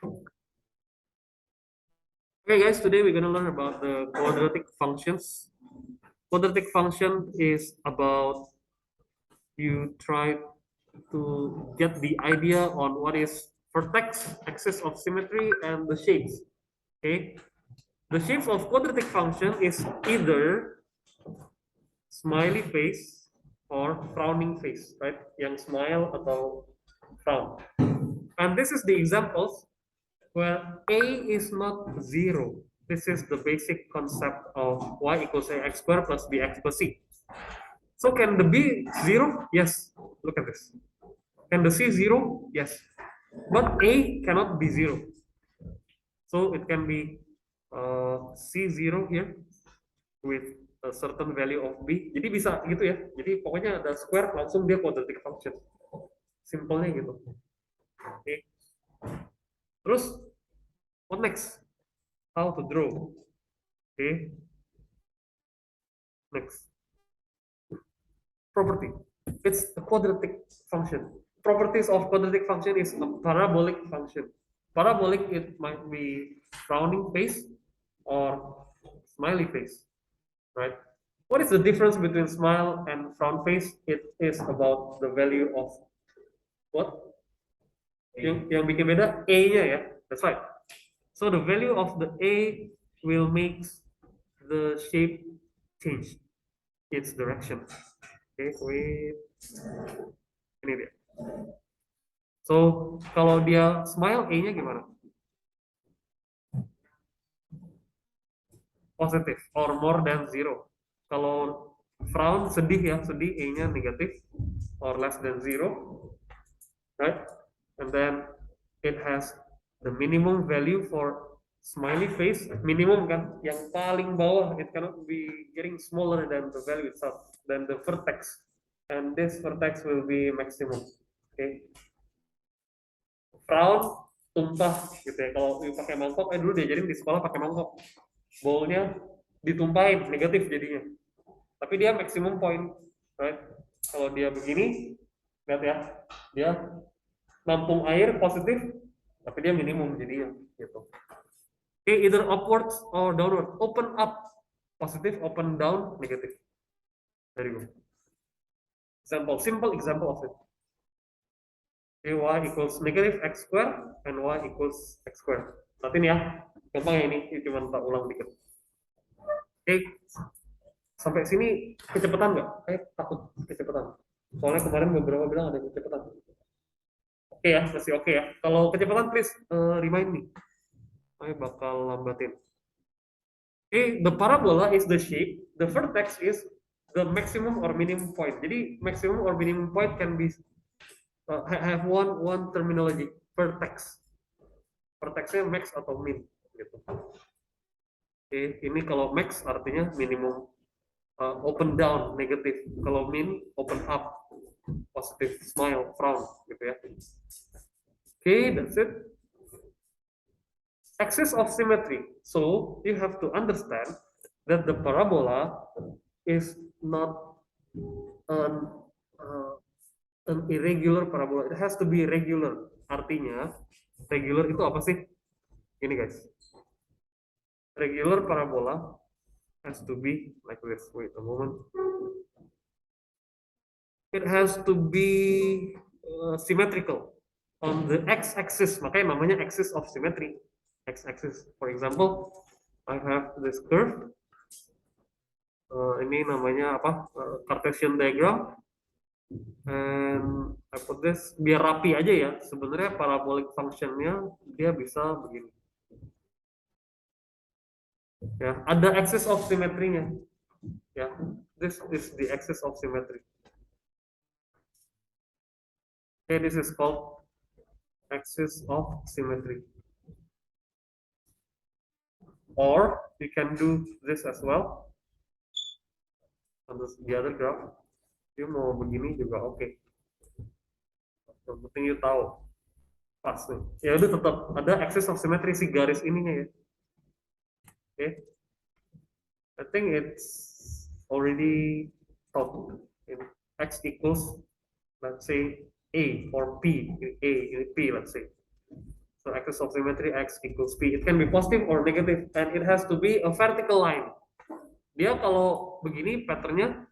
Okay, guys, today we're going to learn about the quadratic functions. Quadratic function is about you try to get the idea on what is vertex, axis of symmetry, and the shapes. Okay, the shapes of quadratic function is either smiley face or frowning face, right? Yang smile atau frown. And this is the examples where a is not zero. This is the basic concept of y equals ax squared plus bx plus c. So can the b zero? Yes. Look at this. Can the c zero? Yes. But a cannot be zero. So it can be c zero here with a certain value of b. Jadi bisa gitu ya. Jadi pokoknya ada square langsung dia quadratic function. Simpelnya gitu. Oke. Okay. Terus what next? How to draw? Okay. Next. Property. It's a quadratic function. Properties of quadratic function is a parabolic function. Parabolic, it might be frowning face or smiley face, right? What is the difference between smile and frown face? It is about the value of what? Yang bikin beda A-nya ya. That's right. So the value of the A will make the shape change its direction. Okay, wait. Ini dia. So, kalau dia smile, E-nya gimana? Positif, or more than zero. Kalau frown, sedih ya, sedih, E-nya negatif, or less than zero. Right? And then, it has the minimum value for smiley face, minimum kan, yang paling bawah, it cannot be getting smaller than the value itself, than the vertex. And this vertex will be maximum. Okay. Frown, tumpah gitu ya. Kalau pakai mangkok, dulu diajarin di sekolah pakai mangkok. Bowlnya ditumpahin, negatif jadinya. Tapi dia maximum point, right? Kalau dia begini, lihat ya, dia nampung air positif, tapi dia minimum jadinya, gitu. Okay, either upwards or downward. Open up, positif, open down, negatif. There you go. Example, simple example of it. Okay, y equals negative x square and y equals x square. Berarti ini ya, gampang ya ini cuma tak ulang dikit. Oke, sampai sini kecepatan nggak? Takut kecepatan. Soalnya kemarin beberapa bilang ada kecepatan. Oke ya, masih oke ya. Kalau kecepatan please remind me. Saya bakal lambatin. Okay, the parabola is the shape, the vertex is the maximum or minimum point. Jadi maximum or minimum point can be have one terminology, vertex. Vertexnya max atau min gitu. Oke, ini kalau max artinya minimum, open down negatif, kalau min open up positive, smile, frown gitu ya. Oke, that's it. Axis of symmetry. So you have to understand that the parabola is not an, uh, an irregular parabola. It has to be regular. Artinya regular itu apa sih? Ini guys. Regular parabola has to be like this. Wait a moment. It has to be symmetrical on the x-axis. Makanya namanya axis of symmetry. X-axis. For example, I have this curve. Ini namanya apa? Cartesian diagram. And I put this biar rapi aja ya. Sebenarnya parabolic functionnya dia bisa begini. Ya, ada axis of symmetry-nya. Ya, this is the axis of symmetry. Okay, this is called axis of symmetry. Or you can do this as well. On the other graph, you mau begini juga oke. Okay. Yang penting you tahu pas nih. Ya udah tetap ada axis of symmetry si garis ininya ya. Oke. Okay. I think it's already taught in x equals, let's say a or p. A, P, let's say. So axis of symmetry x equals p. It can be positive or negative, and it has to be a vertical line. Dia kalau begini patternnya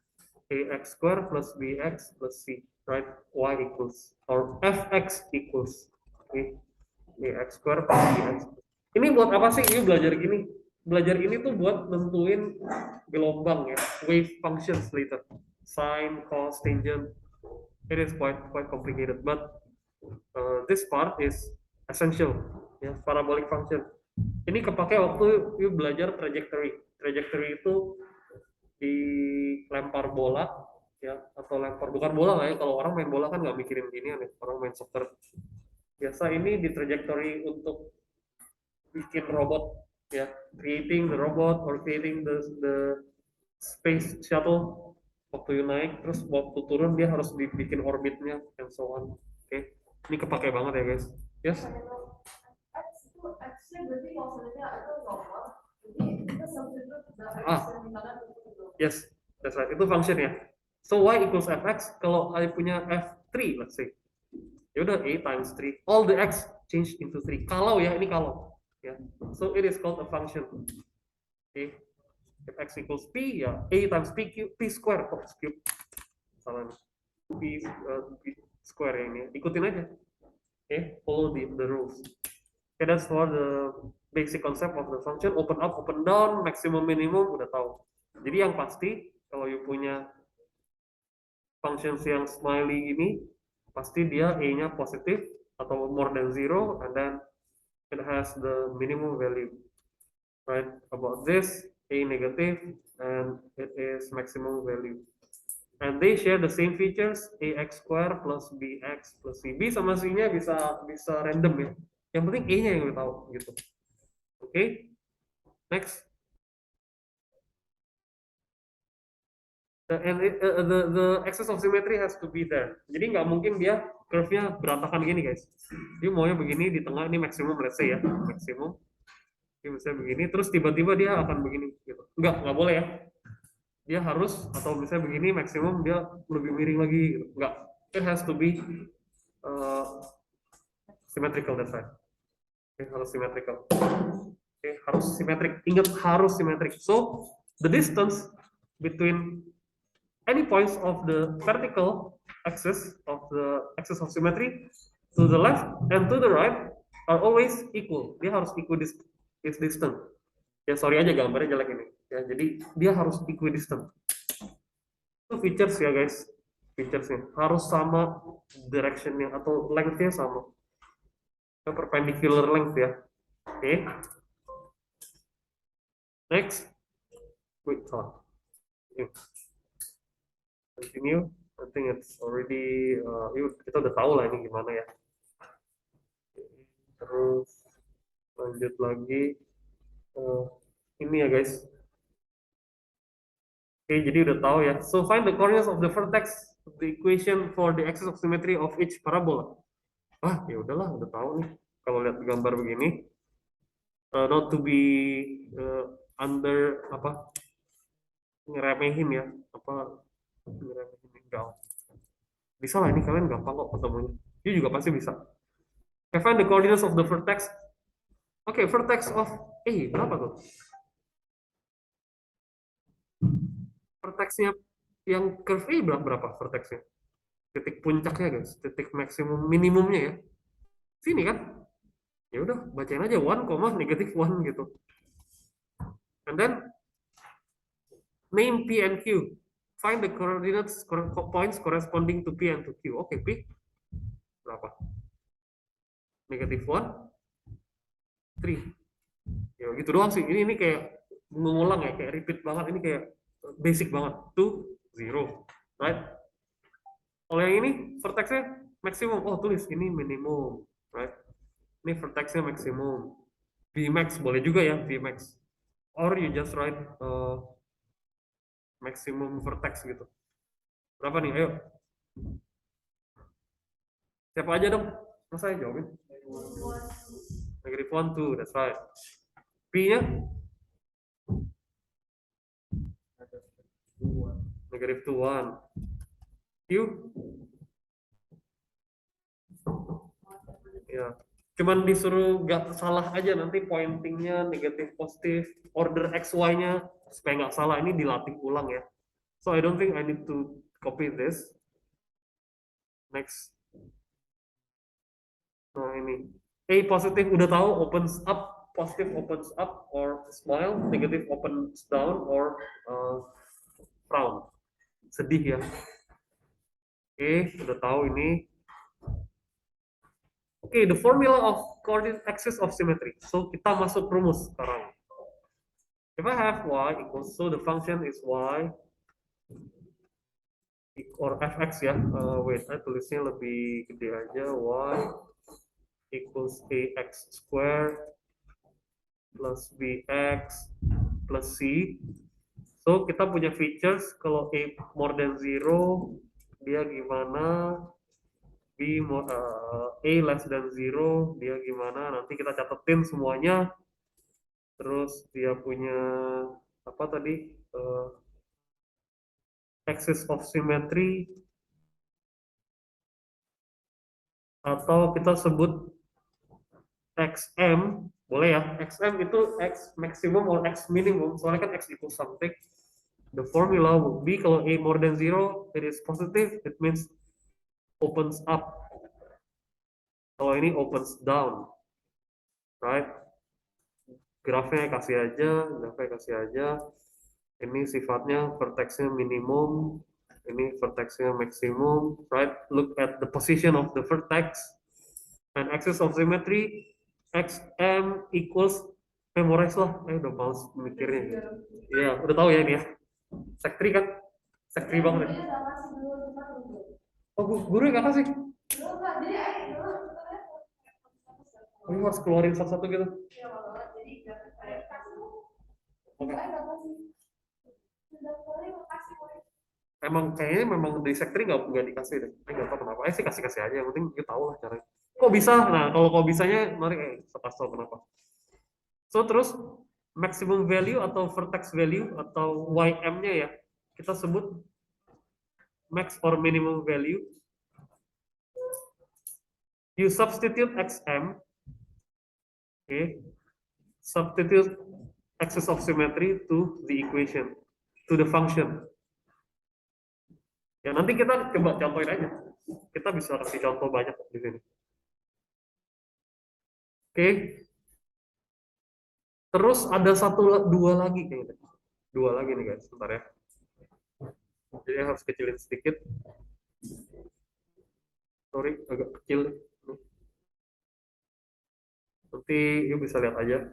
ax square plus bx plus c, right? Y equals or fx equals ax square plus bx. Ini buat apa sih? Ini belajar gini. Belajar ini tuh buat nentuin gelombang ya, wave functions later, sine, cos, tangent. It is quite complicated, but this part is essential ya, parabolic function. Ini kepake waktu you belajar trajectory. Trajectory itu dilempar bola ya, atau lempar bukan bola lah ya, kalau orang main bola kan nggak mikirin gini ya, orang main soccer biasa ini di trajectory untuk bikin robot ya, creating the robot or creating the space shuttle. Waktu you naik terus waktu turun dia harus dibikin orbitnya and so on. Oke, ini kepake banget ya guys. Yes. Yes, that's right. Itu function ya. So y equals fx. Kalau I punya f3, let's say, ya udah a times 3. All the x change into 3. Kalau ya, ini kalau. Ya. So it is called a function. Okay. If x equals p, ya a times p cube, p square, kok cube. Salah. P square ini. Ikutin aja. Okay, follow the rules. Okay, that's for the basic concept of the function. Open up, open down, maximum, minimum, udah tahu. Jadi yang pasti, kalau you punya functions yang smiley ini, pasti dia a-nya positif atau more than 0, and then it has the minimum value. Right? About this, a negative, and it is maximum value. And they share the same features, ax square plus bx plus c. B sama c-nya bisa random ya. Yang penting a-nya yang kita tahu gitu. Oke. Okay? Next. The axis of symmetry has to be there. Jadi nggak mungkin dia curve-nya berantakan gini guys. Dia maunya begini di tengah, ini maksimum, let's say ya, maksimum. Dia misalnya begini, terus tiba-tiba dia akan begini gitu. Nggak boleh ya. Dia harus, atau misalnya begini maksimum dia lebih miring lagi gitu. Nggak. It has to be symmetrical, that's right. Okay, harus symmetrical. Okay, harus symmetric. Ingat, harus symmetric. So the distance between any points of the vertical axis of symmetry to the left and to the right are always equal. Dia harus equidistant. Ya sorry aja gambarnya jelek ini. Ya jadi dia harus equidistant. Itu features ya guys. Featuresnya harus sama directionnya atau lengthnya sama. Perpendicular length ya. Oke. Okay. Next. Wait, sorry. Okay. Continue. I think it's already kita udah tahu lah ini gimana ya. Terus lanjut lagi ini ya guys. Oke, jadi udah tahu ya. So find the coordinates of the vertex of the equation for the axis of symmetry of each parabola. Ah, ya udahlah, udah tahu nih. Kalau lihat gambar begini, not to be under apa ngeremehin ya, apa ngeremehin enggak. Bisa lah, ini kalian gampang kok ketemunya. Dia juga pasti bisa. Okay, find the coordinates of the vertex. Oke, vertex of berapa tuh? Vertexnya yang curve berapa vertexnya? Titik puncaknya guys, titik maksimum minimumnya ya. Sini kan? Ya udah, bacain aja 1, negative 1 gitu. And then name P and Q. Find the coordinates points corresponding to P and to Q. Oke, P berapa? Negative 1, 3. Ya gitu doang sih. Ini kayak mengulang ya, kayak repeat banget. Ini kayak basic banget. 2, 0. Right? Kalau yang ini vertexnya maksimum. Oh, tulis ini minimum. Right? Ini vertexnya maksimum. Vmax boleh juga ya, Vmax. Or you just write maximum vertex gitu. Berapa nih? Ayo. Siapa aja dong? Mas saya jawabin. Negative 1, 2, that's right. P-nya? Negative 2, 1. Q? Ya. Cuman disuruh nggak salah aja, nanti pointingnya negatif positif, order XY-nya supaya nggak salah, ini dilatih ulang ya. So I don't think I need to copy this. Next. Nah ini. A positif udah tahu, opens up, positif opens up or smile, negatif opens down or frown. Sedih ya. Oke, udah tahu ini. Oke, the formula of coordinate axis of symmetry. So kita masuk rumus sekarang. If I have y equals, so the function is y or fx ya. Wait, saya tulisnya lebih gede aja. Y equals ax square plus bx plus c. So kita punya features kalau a more than zero dia gimana, a less than zero dia gimana. Nanti kita catetin semuanya. Terus dia punya apa tadi? Axis of symmetry atau kita sebut XM, boleh ya, XM itu X maximum or X minimum, soalnya kan X equals something. The formula would be kalau A more than zero, it is positive, it means opens up. Kalau ini opens down, right? Grafnya kasih aja. Ini sifatnya vertexnya minimum, ini vertexnya maksimum, right? Look at the position of the vertex and axis of symmetry. XM equals, memorize lah, udah males mikirnya. Iya, udah tahu ya ini ya. Sektri kan? Sektri banget ya. Oh, guru yang nggak kasih? Oh, ini harus keluarin satu-satu gitu. Oke. Emang kayaknya memang di sektri nggak dikasih deh. Ini nggak tahu kenapa. Sih kasih aja. Yang penting kita tahu lah caranya. Kok bisa? Nah, kalau kok bisanya, mari saya tahu kenapa. So terus maximum value atau vertex value atau YM-nya ya kita sebut max or minimum value. You substitute XM, okay, substitute axis of symmetry to the equation, to the function. Ya nanti kita coba contohin aja. Kita bisa kasih contoh banyak di sini. Oke. Terus ada dua lagi kayaknya. Dua lagi nih guys, sebentar ya. Jadi harus kecilin sedikit. Sorry, agak kecil. Nanti yuk bisa lihat aja.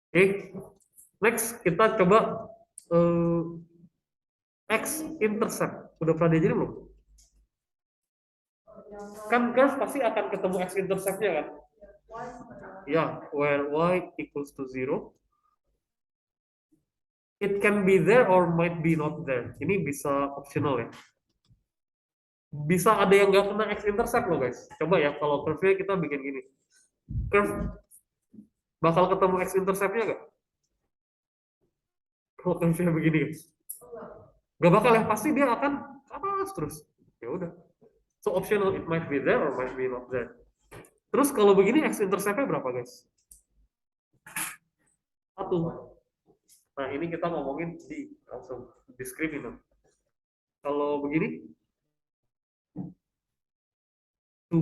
Oke, next kita coba X intercept. Udah pernah diajarin belum? Kan curve pasti akan ketemu X interceptnya kan? Ya, where y equals to 0. It can be there or might be not there. Ini bisa optional ya. Bisa ada yang nggak kena X intercept loh guys. Coba ya, kalau curve-nya kita bikin gini. Curve bakal ketemu X intercept-nya nggak? Kalau curve-nya begini guys. Nggak bakal ya, pasti dia akan atas terus. Ya udah. So optional, it might be there or might be not there. Terus kalau begini X intercept-nya berapa guys? 1. Nah ini kita ngomongin langsung diskriminant. Kalau begini 2,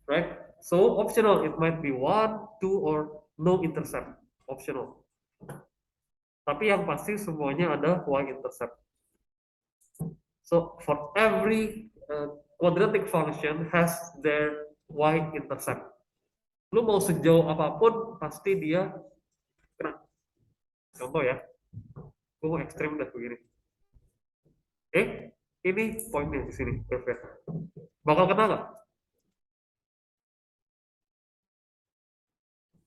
right? So optional, it might be 1, 2, or no intercept. Optional. Tapi yang pasti semuanya ada y-intercept. So for every quadratic function has their y-intercept. Lu mau sejauh apapun pasti dia kena. Contoh ya, gue mau ekstrim dah begini. Ini poinnya di sini, perfect. Bakal kena nggak?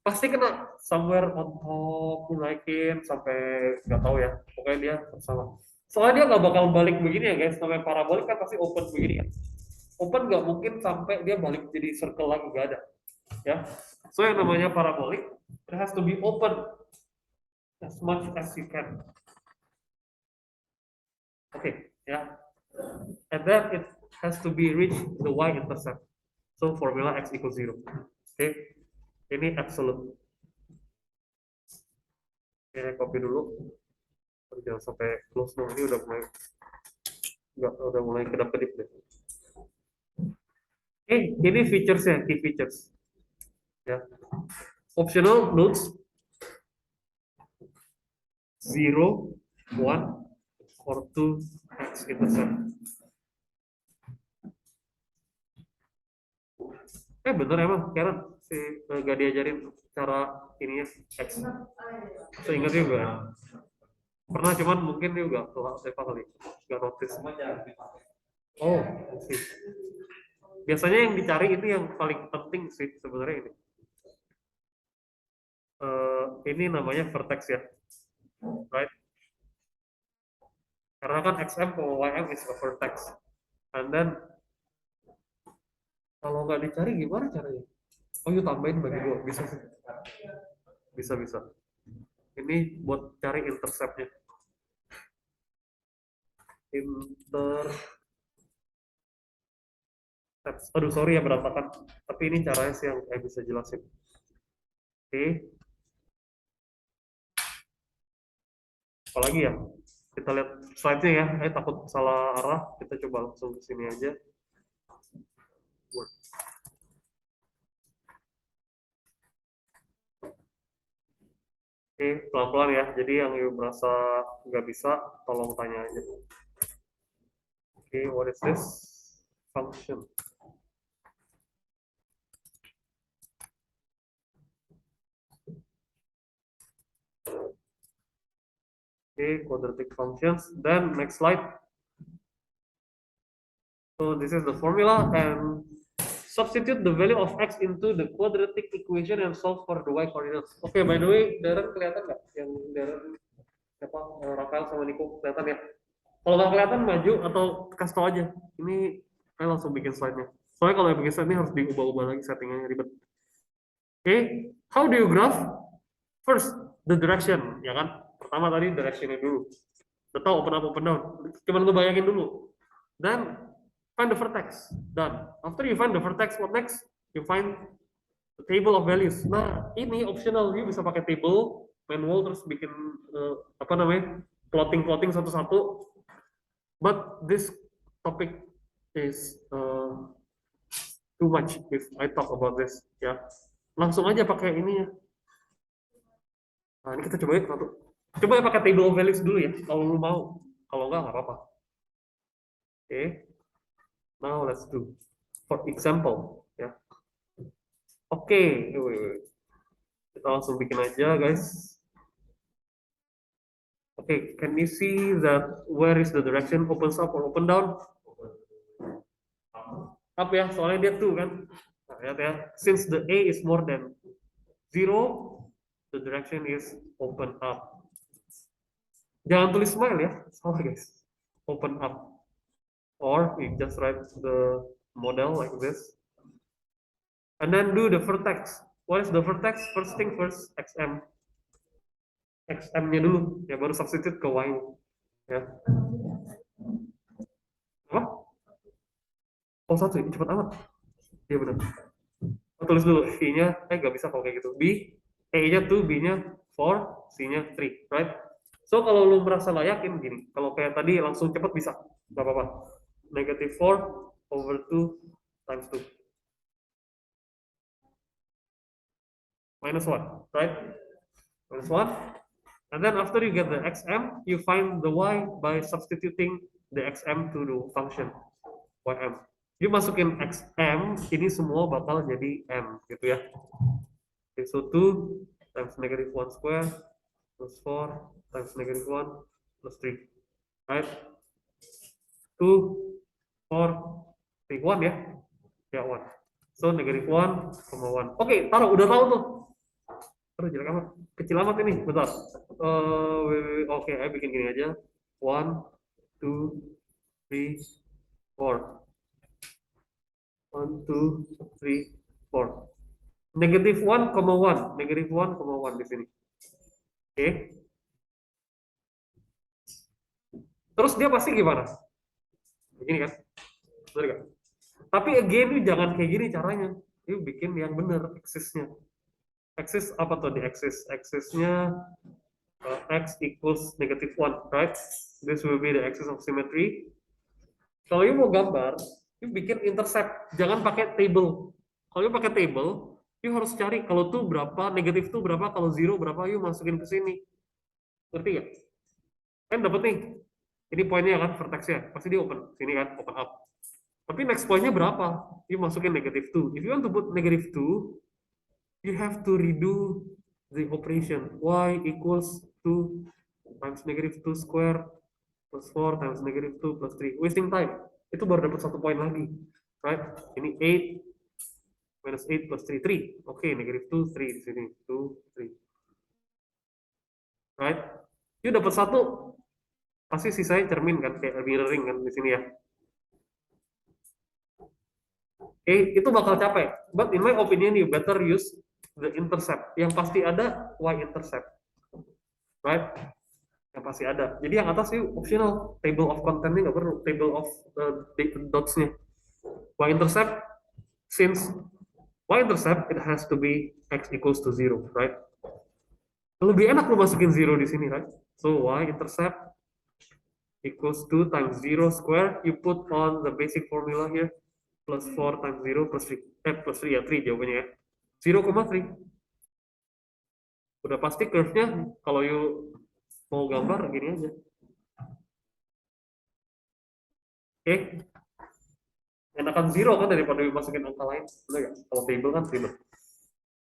Pasti kena. Somewhere on top, naikin sampai nggak tahu ya. Pokoknya dia sama. Soalnya dia nggak bakal balik begini ya guys. Sampai parabolik kan pasti open begini kan. Open nggak mungkin sampai dia balik jadi circle lagi, nggak ada. Ya. So yang namanya parabolik, it has to be open as much as you can. Oke, ya. And then it has to be reach the y-intercept. So formula X equals 0. Oke, ini absolute. Oke, copy dulu. Jangan sampai close dong, ini udah mulai kedap-kedip deh. Oke, ini features-nya, key features. Ya. Optional nodes 0, 1, or 2 X intercept. Bener emang, Karen gak diajarin cara ininya X. Seingat juga. Pernah cuman mungkin dia juga lupa kali, gak notice. Oh, sih. Biasanya yang dicari ini yang paling penting sih sebenarnya ini. Ini namanya vertex ya, right? Karena kan XM sama YM is a vertex. And then kalau nggak dicari gimana caranya? Oh, yuk tambahin bagi dua, bisa sih. Bisa. Ini buat cari interceptnya. Aduh, sorry ya berantakan. Tapi ini caranya sih yang saya bisa jelasin. Oke. Apalagi ya? Kita lihat slide-nya ya. Takut salah arah. Kita coba langsung ke sini aja. Oke, pelan-pelan ya. Jadi yang merasa nggak bisa, tolong tanya aja. Oke, what is this function? Okay, quadratic functions. Then next slide. So this is the formula, and substitute the value of x into the quadratic equation and solve for the y coordinates. Okay, by the way, Darren kelihatan nggak? Yang Darren siapa? Rafael sama Nico kelihatan ya? Kalau nggak kelihatan maju atau kasih tau aja. Ini saya langsung bikin slide-nya. Soalnya kalau bikin slide ini harus diubah-ubah lagi settingannya ribet. Okay, how do you graph? First, the direction, ya kan? Pertama tadi directionnya dulu. Udah tahu open down. Cuman lu bayangin dulu. Then find the vertex. Done. After you find the vertex, what next? You find the table of values. Nah, ini optional. You bisa pakai table, manual, terus bikin apa namanya, plotting satu-satu. But this topic is too much if I talk about this. Ya, langsung aja pakai ini ya. Nah, ini kita coba ya satu. Coba ya pakai table of values dulu ya, kalau lu mau. Kalau nggak apa-apa. Oke. Now let's do for example ya. Oke, kita langsung bikin aja guys. Oke, can you see that where is the direction, opens up or open down? Up ya, soalnya dia tuh kan. Nah, lihat ya, since the A is more than 0, the direction is open up. Jangan tulis smile ya, salah guys. Open up. Or we just write the model like this. And then do the vertex. What is the vertex? First thing first, XM. XM-nya dulu, ya baru substitute ke Y. Ya. Apa? Oh, satu, ini cepat amat. Iya benar. Oh, tulis dulu, V-nya, nggak bisa kalau kayak gitu. B, E-nya 2, B-nya 4, C-nya 3, right? So, kalau lu merasa layakin gini, kalau kayak tadi langsung cepat bisa, nggak apa-apa. Negative 4 over 2 times 2. Minus 1, right? Minus 1. And then after you get the XM, you find the Y by substituting the XM to the function YM. You masukin XM, ini semua bakal jadi M, gitu ya. Okay, so 2 times negative 1 square plus 4 times negative 1 plus 3. Right? 2, 4, 3, 1 ya? Ya, 1. So, negative 1, 1. Oke, taruh, udah tahu tuh. Terus jelek amat. Kecil amat ini, bentar. Oke, saya bikin gini aja. 1, 2, 3, 4. 1, 2, 3, 4. Negative 1, 1. Negative 1, 1 di sini. Oke. Terus dia pasti gimana? Begini kan? Benar kan? Tapi again, you jangan kayak gini caranya. You bikin yang benar axisnya. Axis apa tuh di axis? Axisnya x equals -1, right? This will be the axis of symmetry. Kalau you mau gambar, you bikin intercept. Jangan pakai table. Kalau you pakai table, you harus cari kalau tuh berapa, negatif tuh berapa, kalau zero berapa, you masukin ke sini. Ngerti ya? Kan dapat nih. Ini poinnya kan, vertexnya. Pasti dia open. Sini kan, open up. Tapi next pointnya berapa? You masukin -2. If you want to put -2, you have to redo the operation. Y equals 2 times -2 square plus 4 times -2 plus 3. Wasting time. Itu baru dapat 1 poin lagi. Right? Ini 8 minus 8 plus 3. 3. Oke, -2, 3 di sini. 2, 3. Right? You dapat 1. Pasti sisanya cermin kan, kayak mirroring kan di sini ya. Itu bakal capek. But in my opinion, you better use the intercept. Yang pasti ada y-intercept. Right? Yang pasti ada. Jadi yang atas itu optional. Table of content-nya nggak perlu. Table of dots-nya. Y-intercept, since y-intercept, it has to be x equals to 0. Right? Lebih enak lu masukin 0 di sini. Right? So y-intercept equals 2 times 0 square. You put on the basic formula here. Plus 4 times 0 plus 3. Plus 3 ya, 3 jawabannya ya. 0,3. Udah pasti curve-nya, kalau you mau gambar, gini aja. Oke. Enakan 0 kan daripada you masukin angka lain. Bener ya? Kalau table kan table.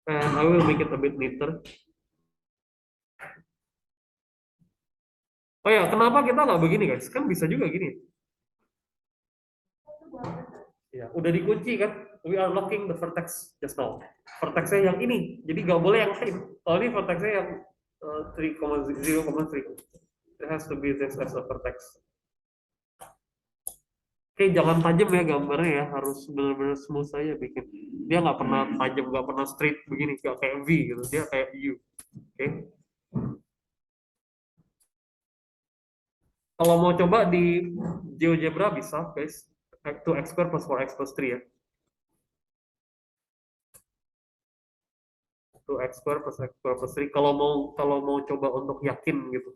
And I will make it a bit neater. Oh ya, kenapa kita nggak begini guys? Kan bisa juga gini. Ya, udah dikunci kan? We are locking the vertex just now. Vertexnya yang ini, jadi nggak boleh yang lain. Kalau ini vertexnya yang 3,0,3. It has to be this as a vertex. Oke, jangan tajam ya gambarnya ya, harus benar-benar smooth saja bikin. Dia nggak pernah tajam, nggak pernah straight begini, nggak kayak V gitu. Dia kayak U. Oke. Kalau mau coba di GeoGebra bisa, guys. 2x square plus 4x plus 3 ya. 2x square plus x square plus 3. Kalau mau coba untuk yakin gitu.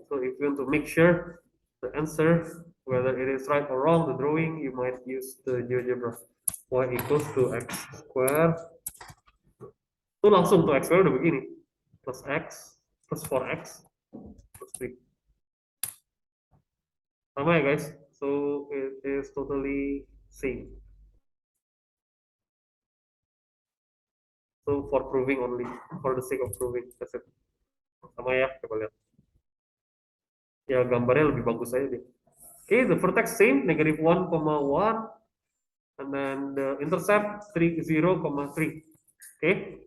So if you want to make sure the answer, whether it is right or wrong, the drawing, you might use the GeoGebra. Y equals to x square. Itu langsung tuh x square udah begini. Plus x plus 4x plus 3. Sama ya guys. So it is totally same. So for proving only, for the sake of proving, that's it. Sama ya, coba lihat. Ya gambarnya lebih bagus aja deh. Okay, the vertex same, -1,1, and then the intercept 0,3. Okay,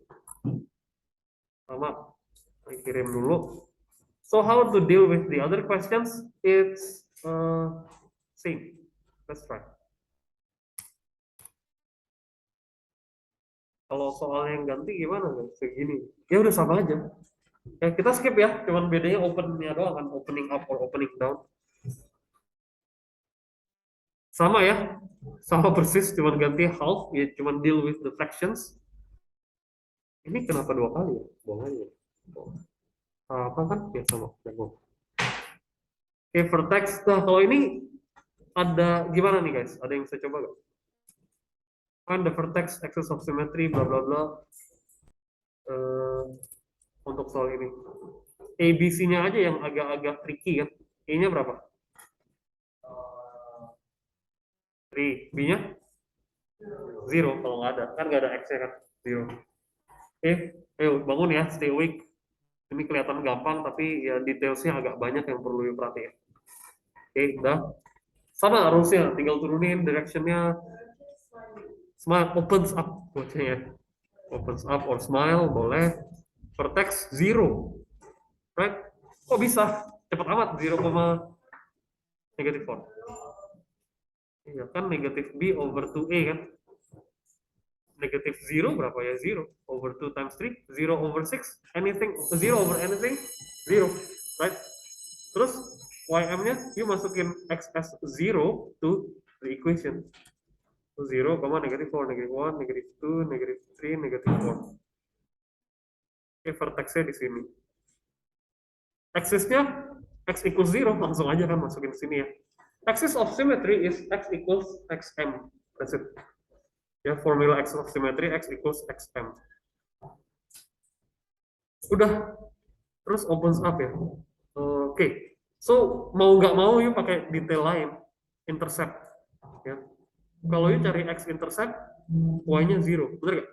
sama. Saya kirim dulu. So how to deal with the other questions? It's same. Let's try. Kalau soal yang ganti gimana guys? Segini. Ya udah sama aja. Ya kita skip ya. Cuman bedanya opennya doang kan, opening up or opening down. Sama ya. Sama persis, cuman ganti half, ya cuman deal with the fractions. Ini kenapa 2 kali ya? Bohong aja. Apa kan? Ya sama. Oke, vertex. Nah, kalau ini ada gimana nih guys? Ada yang bisa coba gak? Find the vertex axis of symmetry bla bla bla. Untuk soal ini. ABC-nya aja yang agak-agak tricky kan. E-nya berapa? 3. B-nya? 0 kalau nggak ada. Kan nggak ada X-nya kan? 0. Ayo bangun ya, stay awake. Ini kelihatan gampang, tapi ya detailsnya agak banyak yang perlu diperhatikan. Udah. Sama arusnya, tinggal turunin directionnya. Smile opens up, bacanya. Opens up or smile, boleh. Vertex 0. Right? Kok bisa? Cepat amat, 0, -4. Iya kan, negatif B over 2A kan? Negatif 0 berapa ya? 0 over 2 times 3, 0 over 6, anything, 0 over anything, 0, right? Terus ym-nya you masukin x as 0 to the equation. 0, negative 4, negative 1, negative 2, negative 3, negative 4. Oke, vertexnya di sini. Axis-nya x equals 0, langsung aja kan masukin sini ya. Axis of symmetry is x equals xm. That's it. Ya, formula axis of symmetry x equals xm. Udah, terus opens up ya. Oke. So, mau nggak mau yuk pakai detail lain. Intercept. Ya. Kalau yuk cari x intercept, y-nya 0. Bener nggak?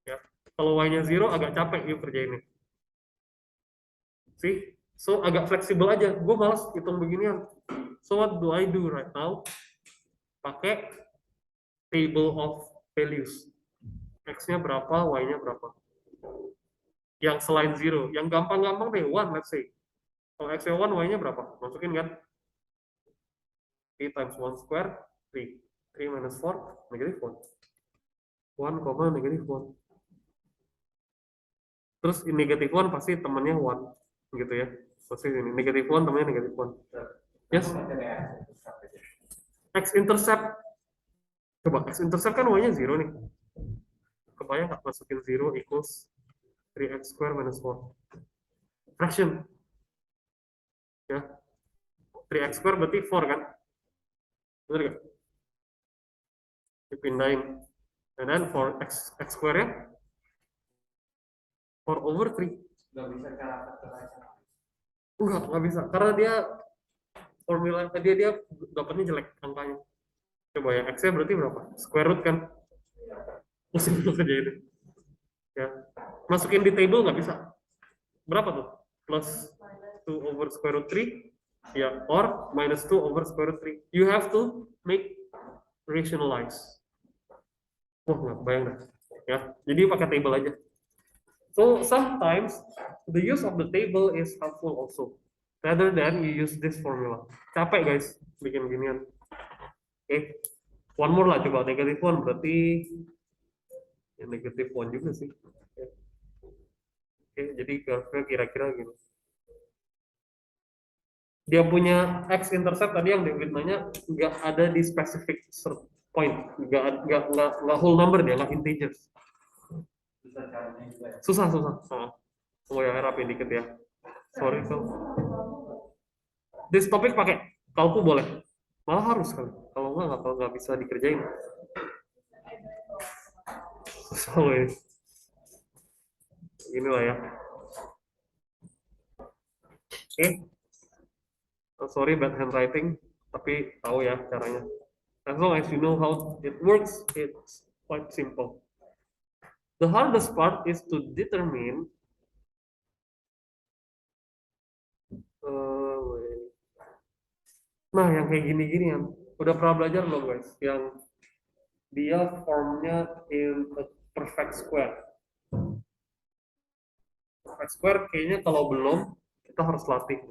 Ya. Kalau y-nya 0 agak capek yuk kerjainnya. See? So, agak fleksibel aja. Gue malas hitung beginian. So, what do I do right now? Pakai table of values. X-nya berapa, Y-nya berapa. Yang selain 0. Yang gampang-gampang deh, 1, let's say. Kalau X-nya 1, Y-nya berapa? Masukin kan? 3 times 1 square, 3. 3 minus 4, negative 1. 1, negative 1. Terus negative 1 pasti temannya 1. Gitu ya. Pasti ini. Negative 1 temannya negative 1. Yes? X-intercept. Coba, X-intercept kan Y-nya 0 nih. Kebayang nggak masukin 0 equals 3x square minus 4. Fraction. Ya. 3x square berarti 4 kan? Bener nggak? Dipindahin. And then for x square ya 4 over 3. Nggak bisa. Karena dia formula dia dapatnya jelek angkanya. Coba ya, x-nya berarti berapa? Square root kan? Pusing dulu kerja itu. Ya. Masukin di table nggak bisa. Berapa tuh? Plus 2 over square root 3. Ya, or minus 2 over square root 3. You have to make rationalize. Wah, nggak bayang dah. Ya, jadi pakai table aja. So sometimes the use of the table is helpful also, rather than you use this formula. Capek guys, bikin ginian. Oke, one more lah coba, negative 1 berarti ya, negative 1 juga sih. Oke, jadi kira-kira gitu. Dia punya x-intercept tadi yang David nanya nggak ada di specific point, nggak whole number dia, nggak integers. Susah. Mau yang rapin dikit ya. Sorry tuh. This topic pakai kalku boleh. Malah harus kan. Kalau nggak bisa dikerjain. Susah inilah ya. Oke. Sorry bad handwriting, tapi tahu ya caranya. As long as you know how it works, it's quite simple. The hardest part is to determine nah yang kayak gini-gini yang udah pernah belajar belum guys? Yang dia formnya in a perfect square. Perfect square kayaknya kalau belum kita harus latih.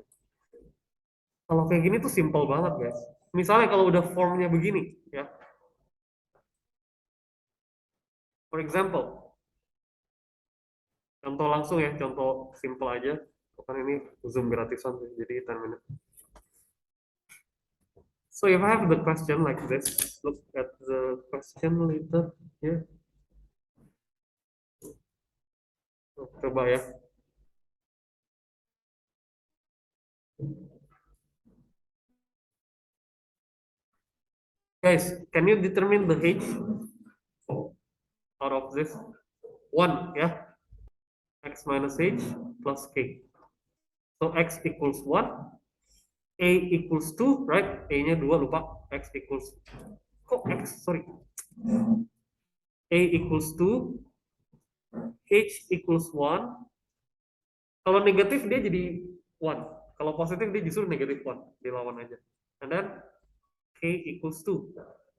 Kalau kayak gini tuh simple banget guys. Misalnya kalau udah formnya begini ya. For example, contoh langsung ya, contoh simple aja. Kan ini Zoom gratisan jadi 10 minutes. So if I have the question like this, look at the question later here. Coba ya. Guys, can you determine the h out of this? 1 ya. X minus h plus k. So x equals 1, a equals 2, right? A-nya 2, lupa. X equals, kok x, sorry. A equals 2, h equals 1. Kalau negatif dia jadi 1. Kalau positif dia justru negatif 1. Dilawan aja. And then k equals 2.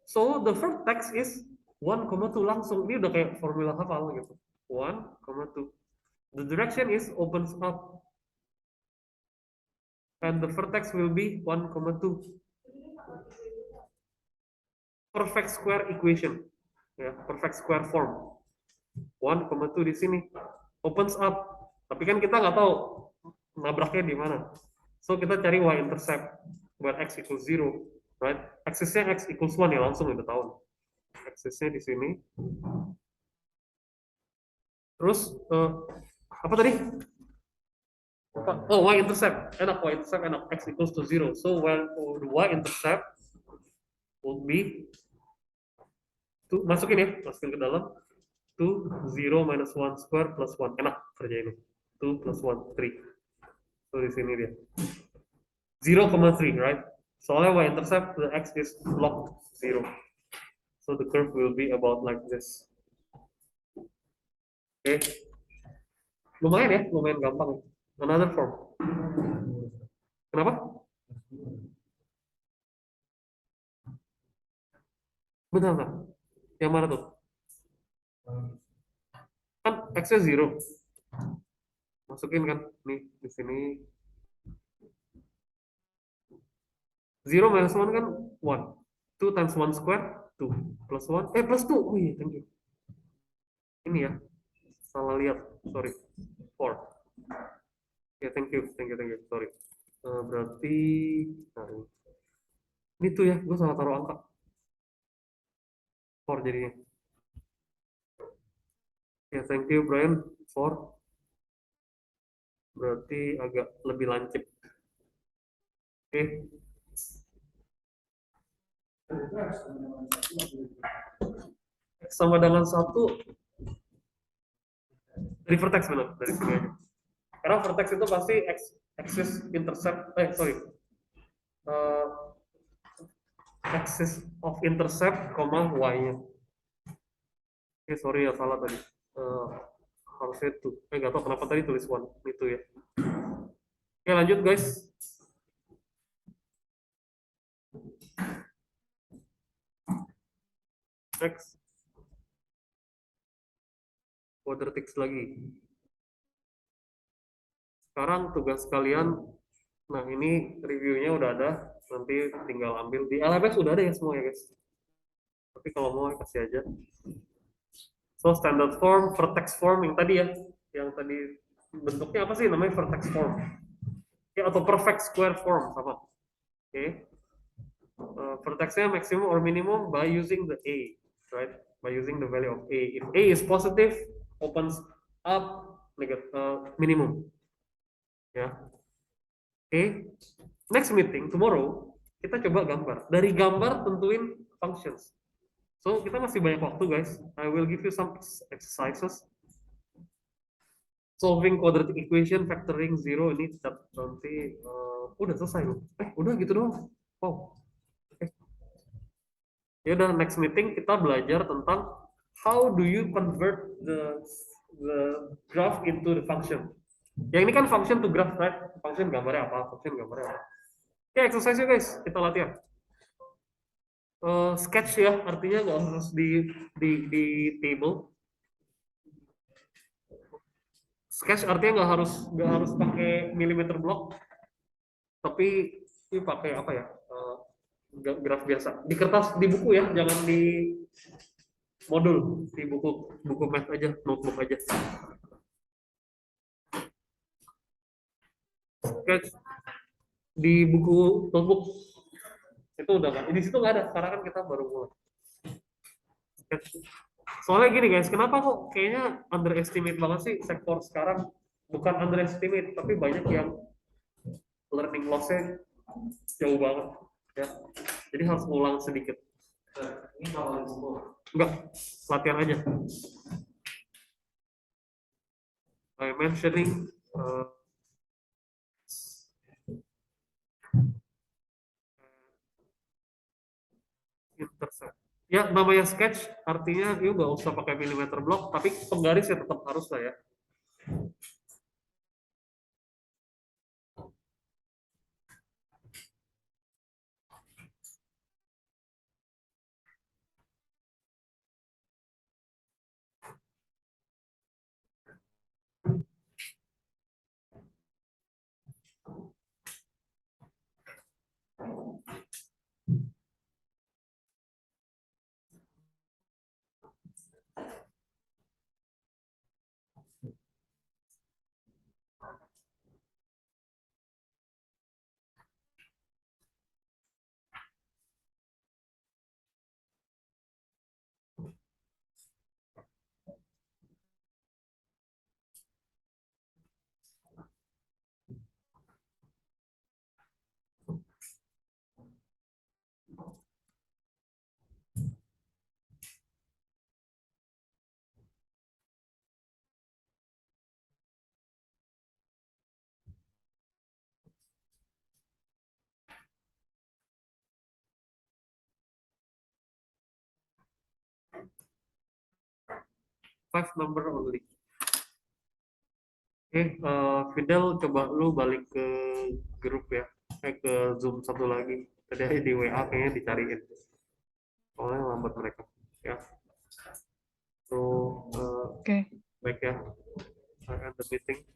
So the vertex is 1, 2 langsung. Ini udah kayak formula hafal gitu. 1, 2. The direction is opens up. And the vertex will be 1, 2. Perfect square equation. Ya, perfect square form. 1, 2 di sini. Opens up. Tapi kan kita nggak tahu nabraknya di mana. So kita cari y-intercept buat x equals 0. right? Aksesnya x equals 1 ya, langsung udah tahu. Aksesnya di sini. Terus apa tadi? Oh, y-intercept. Enak, y-intercept enak. X equals to 0. So when the y-intercept would be masukin ke dalam 2, 0 minus 1 square plus 1. Enak kerja ini. 2 plus 1, 3. So di sini dia. 0,3, right? Soalnya y-intercept, the x is blocked 0. So the curve will be about like this. Oke. Lumayan ya, lumayan gampang. Another form. Kenapa? Benar. Yang mana tuh? Kan x-nya 0. Masukin kan nih di sini 0 minus 1 kan 1. 2 times 1 square 2 plus 1 plus 2. Oh iya, thank you. Ini ya. Salah lihat. Sorry. 4. Ya, thank you. Sorry. Berarti nah, ini tuh ya, gue salah taruh angka. 4 jadinya. Ya, thank you Brian. 4. Berarti agak lebih lancip. Oke. Sama dengan 1 dari vertex benar, dari sini aja. Karena vertex itu pasti axis intercept, uh, axis of intercept, y-nya. Oke, sorry ya, salah tadi. Harusnya itu. Nggak tahu kenapa tadi tulis 1. Itu ya. Oke, lanjut guys. Next. Quadratics lagi. Sekarang tugas kalian, nah ini reviewnya udah ada, nanti tinggal ambil di LMS udah ada ya semua ya guys. Tapi kalau mau kasih aja. So standard form, vertex form yang tadi ya, yang tadi bentuknya apa sih namanya vertex form? Ya, atau perfect square form sama. Oke. Okay. Vertexnya maximum or minimum by using the A, right? By using the value of A. If A is positive, opens up minimum. Ya. Oke. Okay. Next meeting tomorrow kita coba gambar. Dari gambar tentuin functions. So kita masih banyak waktu guys. I will give you some exercises. Solving quadratic equation, factoring 0 ini nanti udah selesai loh. Udah gitu doang. Wow. Ya udah, next meeting kita belajar tentang how do you convert the graph into the function. Yang ini kan function to graph, right? Function gambarnya apa? Function gambarnya apa? Oke, exercise guys, kita latihan. Sketch ya, artinya nggak harus di table. Sketch artinya nggak harus pakai millimeter block, tapi ini pakai apa ya? Graf biasa. Di kertas, di buku ya, jangan di modul, di buku math aja, notebook aja. Sketch di buku notebook itu udah kan? Di situ nggak ada, sekarang kan kita baru mulai. Sketch. Soalnya gini guys, kenapa kok kayaknya underestimate banget sih sektor sekarang? Bukan underestimate, tapi banyak yang learning loss-nya jauh banget ya. Jadi harus ngulang sedikit. Ini kalau enggak, latihan aja. I mentioning intercept. Ya, namanya sketch artinya yuk nggak usah pakai millimeter block, tapi penggaris ya tetap harus lah ya. five number only. Fidel, coba lu balik ke grup ya, ke Zoom satu lagi. Tadi di WA kayaknya dicariin, soalnya lambat mereka. Ya, so Oke. baik ya, I end the meeting.